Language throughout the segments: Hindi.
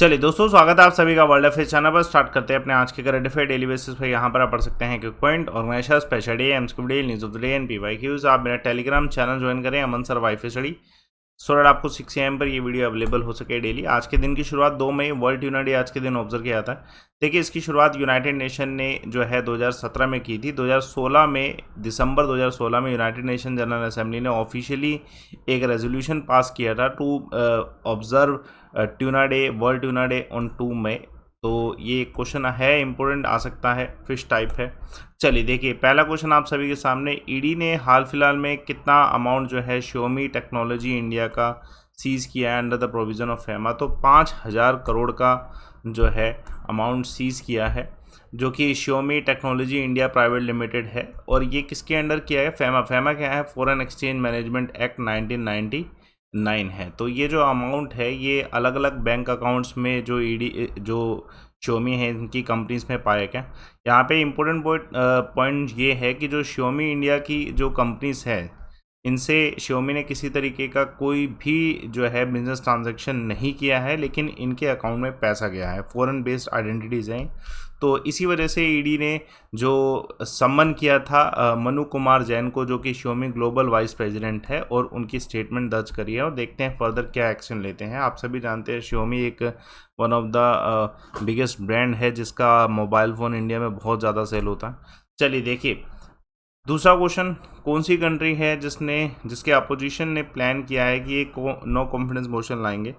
चलिए दोस्तों, स्वागत है आप सभी का वर्ल्ड अफेयर चैनल पर। स्टार्ट करते हैं अपने आज के करंट अफेयर डेली बेसिस पर। यहाँ पर आप पढ़ सकते हैं quick point, organization, special day, MCQ day, news of the day and PYQs. आप मेरा टेलीग्राम चैनल ज्वाइन करें, Aman sir WiFi study, so that आपको 6 AM पर ये वीडियो अवेलेबल हो सके डेली। आज के दिन की शुरुआत 2 मई वर्ल्ड ट्यूना डे आज के दिन ऑब्जर्व किया था। देखिए, इसकी शुरुआत यूनाइटेड नेशन ने जो है 2017 में की थी। 2016 में, दिसंबर 2016 में यूनाइटेड नेशन जनरल असेंबली ने ऑफिशियली एक रेजोल्यूशन पास किया था to observe tuna day, world tuna day on 2 मई। तो ये क्वेश्चन है, इंपॉर्टेंट आ सकता है, फिश टाइप है। चलिए देखिए, पहला क्वेश्चन आप सभी के सामने। ईडी ने हाल फिलहाल में कितना अमाउंट जो है Xiaomi टेक्नोलॉजी इंडिया का सीज़ किया है अंडर द प्रोविज़न ऑफ फैमा? तो 5,000 करोड़ का जो है अमाउंट सीज़ किया है, जो कि Xiaomi technology India private limited है। और ये किसके अंडर किया है? फैमा। फैमा क्या है? फॉरेन एक्सचेंज मैनेजमेंट एक्ट 1999 है। तो ये जो अमाउंट है ये अलग अलग बैंक अकाउंट्स में जो Xiaomi है इनकी कंपनीज में पाया गया। यहाँ पे इम्पोर्टेंट पॉइंट ये है कि जो Xiaomi इंडिया की जो कंपनीज है, इनसे Xiaomi ने किसी तरीके का कोई भी जो है बिजनेस ट्रांजैक्शन नहीं किया है, लेकिन इनके अकाउंट में पैसा गया है। फॉरेन बेस्ड आइडेंटिटीज़ हैं। तो इसी वजह से ईडी ने जो सम्मन किया था मनु कुमार जैन को, जो कि Xiaomi ग्लोबल वाइस प्रेसिडेंट है, और उनकी स्टेटमेंट दर्ज करी है। और देखते हैं फर्दर क्या एक्शन लेते हैं। आप सभी जानते हैं Xiaomi एक one of the biggest brand है जिसका मोबाइल फ़ोन इंडिया में बहुत ज़्यादा सेल होता है। चलिए देखिए, दूसरा क्वेश्चन, कौन सी कंट्री है जिसके अपोजिशन ने प्लान किया है कि ये नो कॉन्फिडेंस मोशन लाएंगे?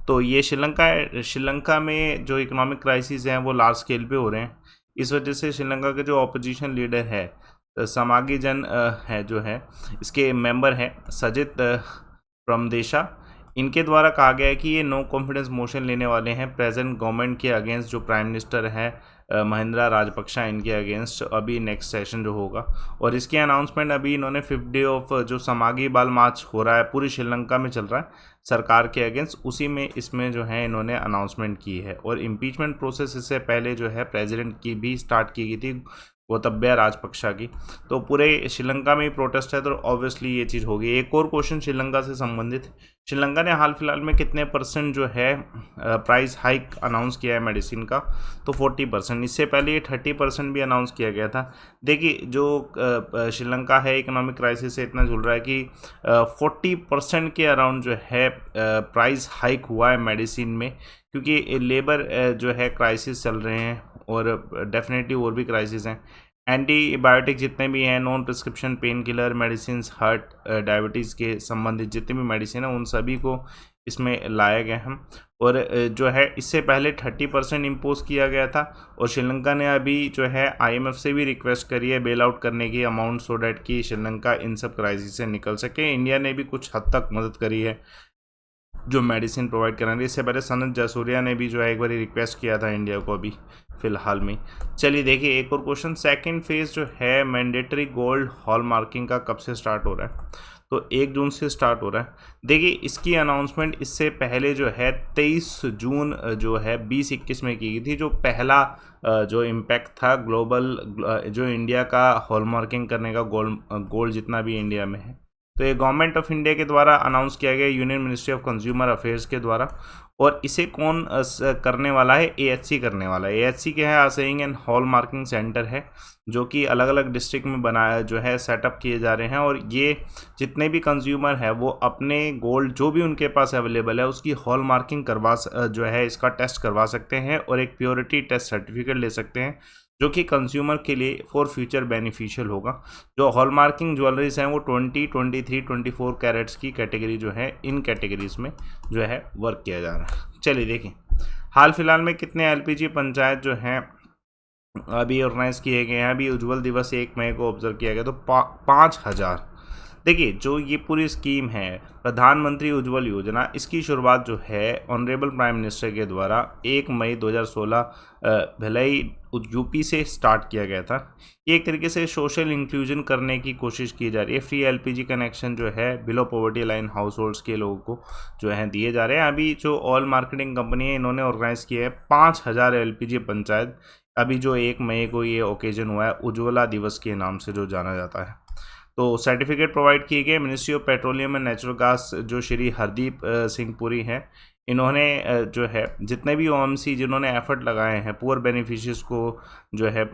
तो ये श्रीलंका है। श्रीलंका में जो इकोनॉमिक क्राइसिस हैं वो लार्ज स्केल पे हो रहे हैं। इस वजह से श्रीलंका के जो अपोजिशन लीडर है समागी जन है, जो है इसके मेंबर हैं सजित प्रमदेशा, इनके द्वारा कहा गया है कि ये नो कॉन्फिडेंस मोशन लेने वाले हैं प्रेजेंट गवर्नमेंट के अगेंस्ट, जो प्राइम मिनिस्टर है महिंद्रा राजपक्षा, इनके अगेंस्ट अभी नेक्स्ट सेशन जो होगा। और इसकी अनाउंसमेंट अभी इन्होंने 5th डे ऑफ जो समागी बाल मार्च हो रहा है पूरी श्रीलंका में चल रहा है सरकार के अगेंस्ट, उसी में इसमें जो है इन्होंने अनाउंसमेंट की है। और इम्पीचमेंट प्रोसेस इससे पहले जो है प्रेसिडेंट की भी स्टार्ट की गई थी, गोतब्या राजपक्षा की। तो पूरे श्रीलंका में ही प्रोटेस्ट है, तो ऑब्वियसली ये चीज़ होगी। एक और क्वेश्चन श्रीलंका से संबंधित, श्रीलंका ने हाल फिलहाल में कितने % जो है प्राइस हाइक अनाउंस किया है मेडिसिन का? तो 40%। इससे पहले ये 30% भी अनाउंस किया गया था। देखिए, जो श्रीलंका है इकोनॉमिक क्राइसिस से इतना झूल रहा है कि 40% के अराउंड जो है प्राइस हाइक हुआ है मेडिसिन में, क्योंकि लेबर जो है क्राइसिस चल रहे हैं, और डेफिनेटली और भी क्राइसिस हैं। एंटीबायोटिक जितने भी हैं, non prescription pain killer medicine, heart diabetes के संबंधित जितने भी मेडिसिन हैं, उन सभी को इसमें लाया गया है। और जो है इससे पहले 30% इम्पोज किया गया था। और श्रीलंका ने अभी जो है IMF से भी रिक्वेस्ट करी है बेल आउट करने की अमाउंट, सो डैट कि श्रीलंका इन सब क्राइसिस से निकल सके। इंडिया ने भी कुछ हद तक मदद करी है जो मेडिसिन प्रोवाइड कराने। इससे पहले सनत जयसूर्या ने भी जो है एक बार रिक्वेस्ट किया था इंडिया को अभी फिलहाल में। चलिए देखिए, एक और क्वेश्चन, सेकंड फेज जो है मैंडेटरी गोल्ड हॉल मार्किंग का कब से स्टार्ट हो रहा है? तो 1 जून से स्टार्ट हो रहा है। देखिए, इसकी अनाउंसमेंट इससे पहले जो है 23 जून जो है 2021 में की गई थी। जो पहला जो इम्पैक्ट था ग्लोबल जो इंडिया का हॉल मार्किंग करने का, गोल्ड जितना भी इंडिया में है, तो ये गवर्नमेंट ऑफ इंडिया के द्वारा अनाउंस किया गया, union ministry of consumer affairs के द्वारा। और इसे कौन करने वाला है? AHC करने वाला है। AHC क्या है? असेइंग एंड हॉल मार्किंग सेंटर है, जो कि अलग अलग डिस्ट्रिक्ट में बनाया जो है सेटअप किए जा रहे हैं। और ये जितने भी कंज्यूमर है वो अपने गोल्ड जो भी उनके पास अवेलेबल है उसकी हॉल मार्किंग जो है इसका टेस्ट करवा सकते हैं, और एक प्योरिटी टेस्ट सर्टिफिकेट ले सकते हैं, जो कि कंज्यूमर के लिए फॉर फ्यूचर बेनिफिशियल होगा। जो हॉलमार्किंग ज्वेलरीज हैं वो 20, 23, 24 कैरेट्स की कैटेगरी जो है, इन कैटेगरीज में जो है वर्क किया जा रहा है। चलिए देखें, हाल फिलहाल में कितने LPG पंचायत जो हैं अभी ऑर्गेनाइज किए गए हैं। अभी उज्ज्वल दिवस 1 मई को ऑब्जर्व किया गया, तो 5,000। देखिए, जो ये पूरी स्कीम है प्रधानमंत्री उज्ज्वल योजना, इसकी शुरुआत जो है ऑनरेबल प्राइम मिनिस्टर के द्वारा 1 मई 2016 भिलाई यूपी से स्टार्ट किया गया था। ये एक तरीके से सोशल इंक्लूजन करने की कोशिश की जा रही है। फ्री LPG कनेक्शन जो है below poverty line house holds के लोगों को जो है दिए जा रहे हैं। अभी जो ऑयल मार्केटिंग कंपनी है इन्होंने ऑर्गेनाइज किया है 5,000 LPG पंचायत। अभी जो 1 मई को ये ओकेजन हुआ है उज्ज्वला दिवस के नाम से जो जाना जाता है। तो सर्टिफिकेट प्रोवाइड किए गए ministry of petroleum and natural gas, जो श्री हरदीप सिंह पुरी हैं, इन्होंने जो है जितने भी ओएमसी जिन्होंने एफर्ट लगाए हैं पुअर बेनिफिशियर्स को जो है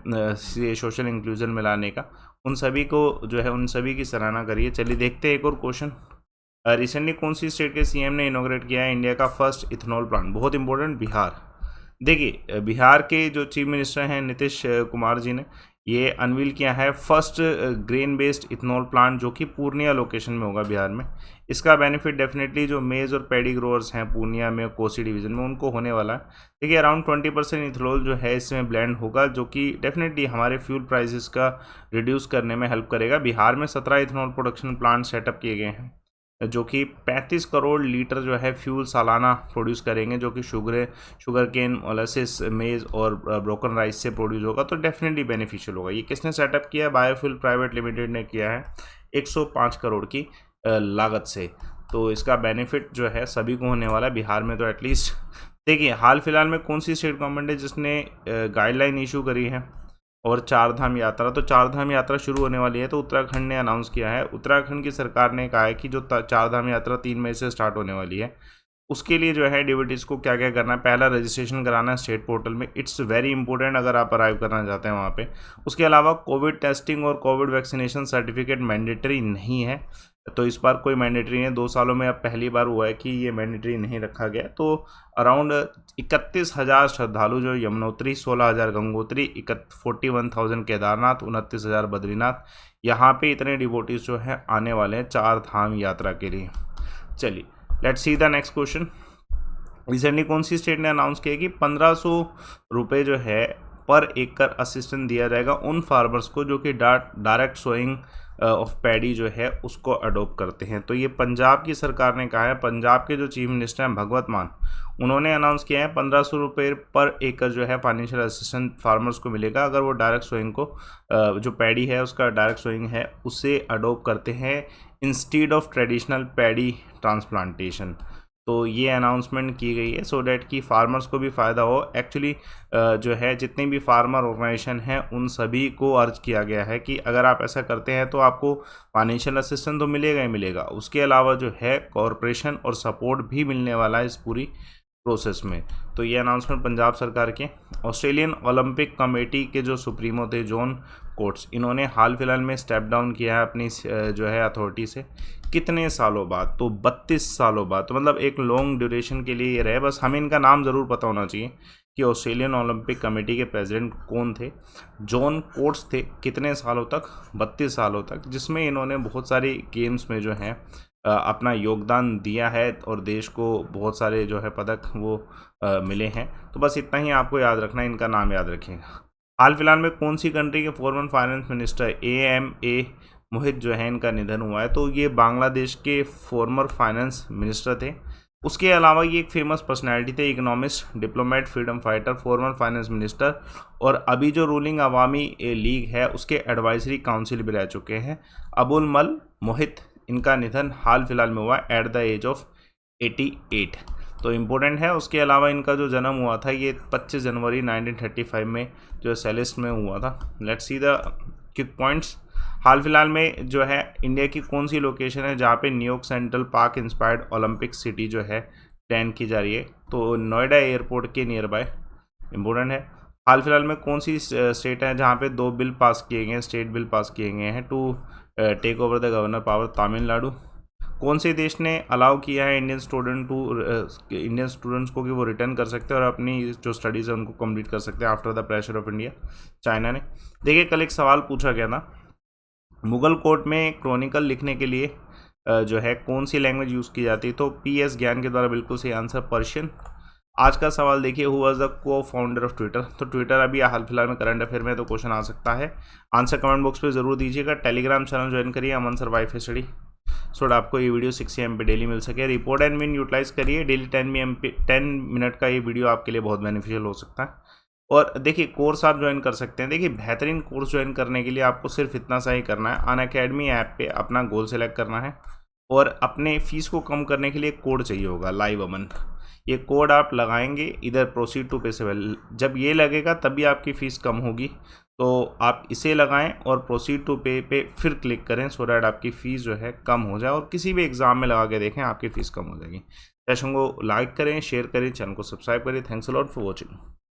ये सोशल इंक्लूजन में लाने का, उन सभी को जो है उन सभी की सराहना करिए। चलिए देखते हैं एक और क्वेश्चन। रिसेंटली कौन सी स्टेट के सीएम ने इनॉग्रेट किया है इंडिया का फर्स्ट इथेनॉल प्लांट? बहुत इंपॉर्टेंट, बिहार। देखिए बिहार के जो चीफ मिनिस्टर हैं नीतीश कुमार जी ने ये अनवील किया है first grain based ethanol plant, जो कि पूर्णिया लोकेशन में होगा बिहार में। इसका बेनिफिट डेफिनेटली जो मेज और पैडी ग्रोअर्स हैं पूर्णिया में, कोसी डिवीजन में, उनको होने वाला है। देखिए अराउंड 20% इथेनॉल जो है इसमें ब्लेंड होगा, जो कि डेफिनेटली हमारे फ्यूल प्राइसेस का रिड्यूस करने में हेल्प करेगा। बिहार में 17 इथेनॉल प्रोडक्शन प्लांट सेटअप किए गए हैं, जो कि 35 करोड़ लीटर जो है फ्यूल सालाना प्रोड्यूस करेंगे, जो कि शुगर केन, मोलासिस, मेज और ब्रोकन राइस से प्रोड्यूस होगा, तो डेफिनेटली बेनिफिशियल होगा। ये किसने सेटअप किया है? बायोफ्यूल प्राइवेट लिमिटेड ने किया है 105 करोड़ की लागत से। तो इसका बेनिफिट जो है सभी को होने वाला है, बिहार में तो एटलीस्ट। देखिए हाल फिलहाल में कौन सी स्टेट गवर्नमेंट है जिसने गाइडलाइन इशू करी है और चारधाम यात्रा, तो चारधाम यात्रा शुरू होने वाली है, तो उत्तराखंड ने अनाउंस किया है। उत्तराखंड की सरकार ने कहा है कि जो चारधाम यात्रा 3 मई से स्टार्ट होने वाली है, उसके लिए जो है डिवोटीज को क्या क्या करना है? पहला रजिस्ट्रेशन कराना है स्टेट पोर्टल में, इट्स वेरी इंपॉर्टेंट अगर आप अराइव करना चाहते हैं वहाँ पे। उसके अलावा कोविड टेस्टिंग और कोविड वैक्सीनेशन सर्टिफिकेट मैंडेटरी नहीं है, तो इस बार कोई मैंडेटरी नहीं है। 2 सालों में अब पहली बार हुआ है कि ये मैंडेटरी नहीं रखा गया। तो अराउंड 31,000 श्रद्धालु जो यमुनोत्री, 16,000 गंगोत्री, 41,000 केदारनाथ, 29,000 बद्रीनाथ, यहाँ पे इतने डिवोटीज जो है आने वाले हैं चार धाम यात्रा के लिए। चलिए let's see the next question. Recently कौन सी स्टेट ने अनाउंस किया कि 1500 रुपये जो है पर एकड़ असिस्टेंस दिया जाएगा उन फार्मर्स को जो कि डायरेक्ट सोइंग ऑफ पैडी जो है उसको अडोप्ट करते हैं? तो ये पंजाब की सरकार ने कहा है। पंजाब के जो चीफ मिनिस्टर हैं भगवत मान, उन्होंने अनाउंस किया है 1500 रुपये पर एकड़ जो है फाइनेंशियल असिस्टेंस फार्मर्स को मिलेगा अगर वो डायरेक्ट सोइंग को जो पैडी है उसका डायरेक्ट सोइंग है उसे अडोप्ट करते हैं instead of traditional paddy transplantation. तो ये अनाउंसमेंट की गई है सो डैट कि फार्मर्स को भी फ़ायदा हो। एक्चुअली जो है जितने भी फार्मर ऑर्गेनाइजेशन हैं उन सभी को अर्ज किया गया है कि अगर आप ऐसा करते हैं तो आपको फाइनेंशियल असिस्टेंस तो मिलेगा ही मिलेगा, उसके अलावा जो है कॉरपोरेशन और सपोर्ट भी मिलने वाला है इस पूरी प्रोसेस में। तो ये अनाउंसमेंट पंजाब सरकार के। ऑस्ट्रेलियन ओलंपिक कमेटी के जो सुप्रीमो थे जॉन कोट्स, इन्होंने हाल फिलहाल में स्टेप डाउन किया है अपनी जो है अथॉरिटी से। कितने सालों बाद? तो 32 सालों बाद। तो मतलब एक लॉन्ग ड्यूरेशन के लिए ये रहे। बस हमें इनका नाम ज़रूर पता होना चाहिए कि ऑस्ट्रेलियन ओलंपिक कमेटी के प्रेसिडेंट कौन थे। जॉन कोट्स थे। कितने सालों तक? 32 सालों तक, जिसमें इन्होंने बहुत सारी गेम्स में जो है अपना योगदान दिया है और देश को बहुत सारे जो है पदक वो मिले हैं। तो बस इतना ही आपको याद रखना है, इनका नाम याद रखिएगा। हाल फिलहाल में कौन सी कंट्री के फॉर्मर फाइनेंस मिनिस्टर AMA मोहित जो है इनका निधन हुआ है? तो ये बांग्लादेश के फॉर्मर फाइनेंस मिनिस्टर थे। उसके अलावा ये एक फेमस पर्सनैलिटी थे, economist, diplomat, freedom fighter, former finance minister और अभी जो रूलिंग अवामी लीग है उसके एडवाइजरी काउंसिल भी रह चुके हैं। अबुल मल मोहित, इनका निधन हाल फिलहाल में हुआ एट द एज ऑफ 88। तो इम्पोर्टेंट है। उसके अलावा इनका जो जन्म हुआ था ये 25 जनवरी 1935 में जो सेलेस्ट में हुआ था। Let's see the quick points. हाल फिलहाल में जो है इंडिया की कौन सी लोकेशन है जहाँ पे New York central park inspired Olympic city जो है प्लान की जा रही है? तो नोएडा एयरपोर्ट के नियर बाय। इम्पोर्टेंट है। हाल फिलहाल में कौन सी स्टेट है जहाँ पे 2 बिल पास किए गए हैं, स्टेट बिल पास किए गए हैं to take over the governor power? Tamil Nadu. कौन से देश ने अलाउ किया है इंडियन स्टूडेंट्स को कि वो रिटर्न कर सकते हैं और अपनी जो स्टडीज़ है उनको कंप्लीट कर सकते हैं after the pressure of India? China ने। देखिए कल एक सवाल पूछा गया था, मुगल कोर्ट में क्रॉनिकल लिखने के लिए जो है कौन सी लैंग्वेज यूज़ की जाती है? तो PS ज्ञान के द्वारा बिल्कुल सही आंसर पर्शियन। आज का सवाल देखिए, हु वाज द को फाउंडर ऑफ ट्विटर? तो ट्विटर अभी हाल फिलहाल में करंट अफेयर में तो क्वेश्चन आ सकता है। आंसर कमेंट बॉक्स पे जरूर दीजिएगा। टेलीग्राम चैनल ज्वाइन करिए अमन सर वाईफाई स्टडी, सो आपको ये वीडियो 6 AM पे डेली मिल सके। रिपोर्ट एंड विन यूटिलाइज करिए डेली 10 मिनट का ये वीडियो आपके लिए बहुत बेनिफिशियल हो सकता है। और देखिए कोर्स आप ज्वाइन कर सकते हैं। देखिए बेहतरीन कोर्स ज्वाइन करने के लिए आपको सिर्फ इतना सा ही करना है, अनअकैडमी ऐप पे अपना गोल सेलेक्ट करना है और अपने फीस को कम करने के लिए कोड चाहिए होगा लाइव अमन। ये कोड आप लगाएंगे इधर प्रोसीड टू पे से, जब ये लगेगा तभी आपकी फ़ीस कम होगी। तो आप इसे लगाएं और प्रोसीड टू पे पे फिर क्लिक करें सो डैट आपकी फ़ीस जो है कम हो जाए और किसी भी एग्ज़ाम में लगा के देखें आपकी फ़ीस कम हो जाएगी। सेशन को लाइक करें, शेयर करें, चैनल को सब्सक्राइब करें। Thanks a lot for watching.